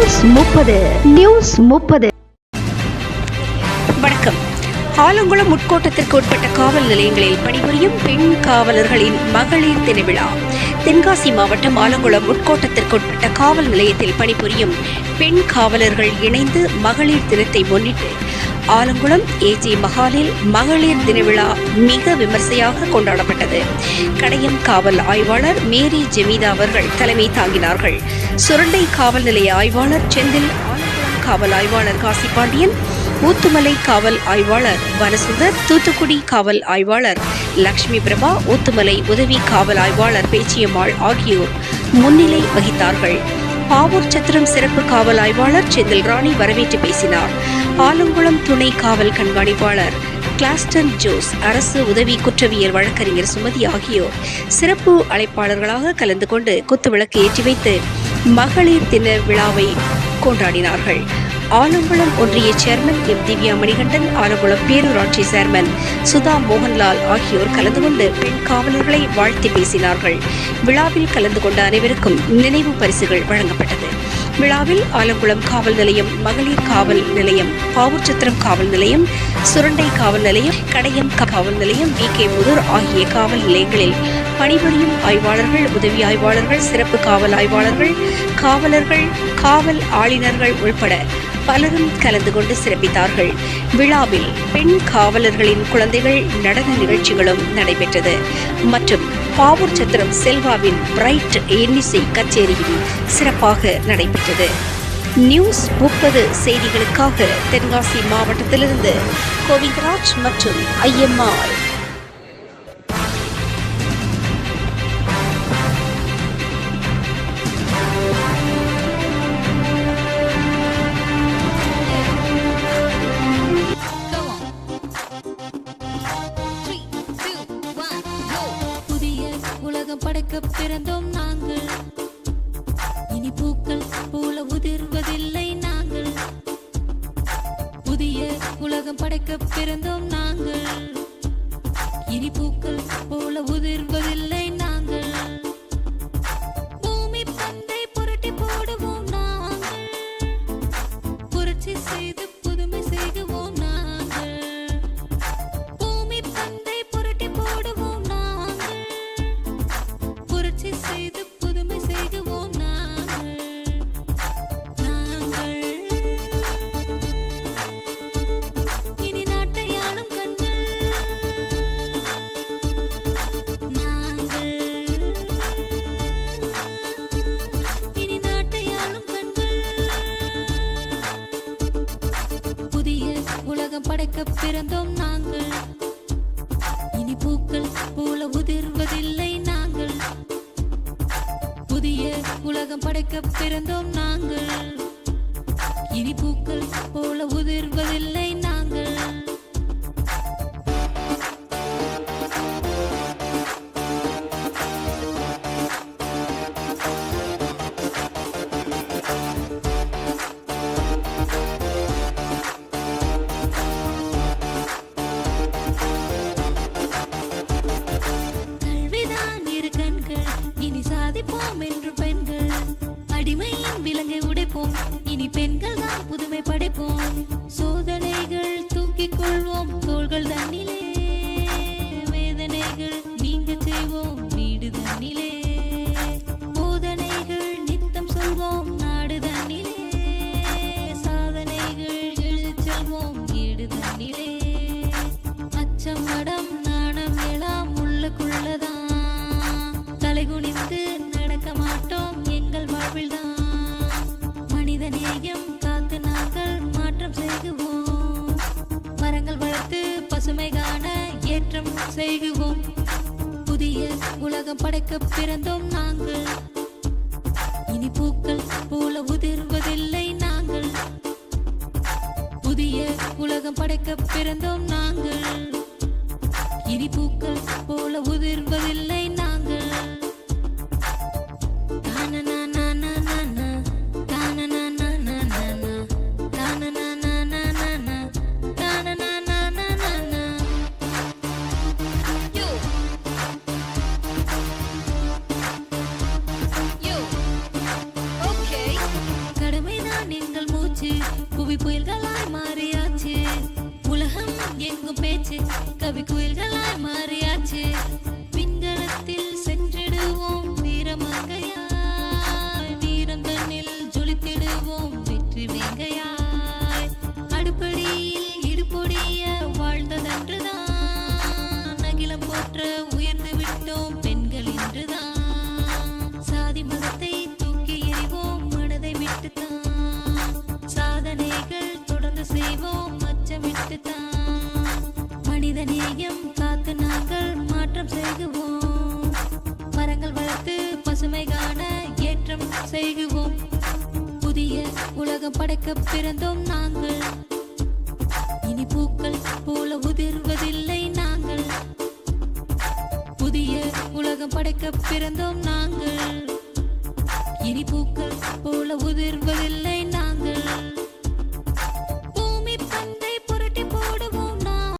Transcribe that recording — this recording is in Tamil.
நியூஸ் 30 வணக்கம். ஆலங்குளம் உட்கோட்டத்திற்கு உட்பட்ட காவல் நிலையங்களில் பணிபுரியும் பெண் காவலர்களின் மகளிர் தின விழா. தென்காசி மாவட்டம் ஆலங்குளம் உட்கோட்டத்திற்கு உட்பட்ட காவல் நிலையத்தில் பணிபுரியும் பெண் காவலர்கள் இணைந்து மகளிர் தினத்தை முன்னிட்டு ஆலங்குளம் ஏஜி மஹாலில் மகளிர் தின விழா மிக விமர்சையாக கொண்டாடப்பட்டது. கடையம் காவல் ஆய்வாளர் மேரி ஜெமிதா அவர்கள் தலைமை தாங்கினார்கள். சுரண்டை காவல் நிலைய ஆய்வாளர் செந்தில், ஆலங்குளம் காவல் ஆய்வாளர் காசிபாண்டியன், ஊத்துமலை காவல் ஆய்வாளர் வனசுந்தர், தூத்துக்குடி காவல் ஆய்வாளர் லக்ஷ்மி பிரபா, ஊத்துமலை உதவி காவல் ஆய்வாளர் பேச்சியம்மாள் ஆகியோர் முன்னிலை வகித்தார்கள். பாவூர் சத்திரம் சிறப்பு காவல் ஆய்வாளர் செந்தில் ராணி வரவேற்று பேசினார். ஆலங்குளம் துணை காவல் கண்காணிப்பாளர் கிளாஸ்டன் ஜோஸ், அரசு உதவி குற்றவியல் வழக்கறிஞர் சுமதி ஆகியோர் சிறப்பு அழைப்பாளர்களாக கலந்து கொண்டு குத்துவிளக்கு ஏற்றி வைத்து மகளிர் தின விழாவை கொண்டாடினார்கள். ஆலங்குளம் ஒன்றிய சேர்மன் எம் திவ்யா மணிகண்டன், ஆலங்குளம் பேரூராட்சி சேர்மன் சுதா மோகன்லால் ஆகியோர் கலந்து கொண்டு பெண் காவலர்களை வாழ்த்தி பேசினார்கள். விழாவில் கலந்து கொண்ட அனைவருக்கும் நினைவு பரிசுகள் வழங்கப்பட்டது. விழாவில் ஆலங்குளம் காவல் நிலையம், மகளிர் காவல் நிலையம், பாவூர்சத்திரம் காவல் நிலையம், சுரண்டை காவல் நிலையம், கடையம் காவல் நிலையம், VK புதூர் ஆகிய காவல் நிலையங்களில் பணிபுரியும் ஆய்வாளர்கள், உதவி ஆய்வாளர்கள், சிறப்பு காவல் ஆய்வாளர்கள், காவலர்கள், காவல் ஆளுநர்கள் உள்பட பலரும் கலந்து கொண்டு சிறப்பித்தார்கள். விழாவில் பெண் காவலர்களின் குழந்தைகள் நடன நிகழ்ச்சிகளும் நடைபெற்றது. மற்றும் பாவூர் சத்திரம் செல்வாவின் பிரைட் இன்னிசை கச்சேரியும் சிறப்பாக நடைபெற்றது. நியூஸ் 30 செய்திகளுக்காக தென்காசி மாவட்டத்திலிருந்து கோவிந்தராஜ் மற்றும் ஐயம்மாள். படைக்க பிறந்தோம் நாங்கள், இனி பூக்கள் போல உதிர்வதில்லை நாங்கள். புதிய உலகம் படைக்க பிறந்தோம் நாங்கள், இனி பூக்கள் போல உதிர்வதில்லை நாங்கள். பூமி பந்தை புரட்டி போடுவோம் நாங்கள், புரட்சி செய்து புதுமை செய்வோம் நாங்கள். பூமி பந்தை புரட்டி போடுவோம் நாங்கள், புரட்சி செய்து புதுமை செய்வோம் நாங்கள். நாங்கள் இனி நாட்டை ஆளும் கண்கள், நாங்கள் இனி நாட்டை ஆளும் கண்கள். புதிய உலகம் படைக்க பிறந்தோம் நாங்கள், இனி பூக்கள் போல உதிர்வதில்லை நாங்கள். புதிய உலகம் படைக்க பிறந்தோம் நாங்கள், இனி பூக்கள் போல உதிர்வதில்லை நாங்கள். கல்விதான் இரு கண்கள், இனி சாதிப்போம் என்று பெண்கள். அடிமையின் விலங்கை உடைப்போம், இனி பெண்கள் தான் புதுமை படைப்போம். சோதனைகள் தூக்கிக் கொள்வோம் தோள்கள் தன்னிலே, வேதனைகள் நீங்க செய்வோம் வீடு தன்னிலே. போதனைகள் நித்தம் சொல்வோம் நாடு தன்னிலே, சாதனைகள் எழுதிச் செல்வோம் வீடு தன்னிலே. அச்சம் மடம் நாணம் எல்லாம் உள்ளுக்குள்ளதான், தலைகுனிந்து நடக்க மாட்டோம் எங்கள் வாழ்வில்தான். மனித நேயம் காத்து நாங்கள் மாற்றம் செய்குவோம், மரங்கள் வளர்த்து பசுமை காண ஏற்றம் செய்குவோம். புதிய உலகம் படைக்க பிறந்தோம் நாங்கள், இனி பூக்கள் போல உதிர்வதில்லை நாங்கள். புதிய உலகம் படைக்க பிறந்தோம் நாங்கள், இனி பூக்கள் போல உதிர்வதில்லை நாங்கள். கடமைதான் போற்ற உயர்ந்து விட்டோம் பெண்கள் இன்றுதான். சாதி மதத்தை தூக்கி எறிவோம் மனதை விட்டுத்தான். சாதனைகள் தொடர்ந்து செய்வோம் அச்சமிட்டுத்தான். மனித நேயம் காத்து நாங்கள் மாற்றம் செய்குவோம். மரங்கள் வளர்த்து பசுமை காண ஏற்றம் செய்குவோம். புதிய உலகம் படைக்க பிறந்தோம் நாங்கள். இனி பூக்கள் போல உதிர்வதில்லை நாங்கள். புதிய உலகம் படைக்க பிறந்தோம் நாங்கள். இனி பூக்கள் போல உதிர்வதில்லை நாங்கள்.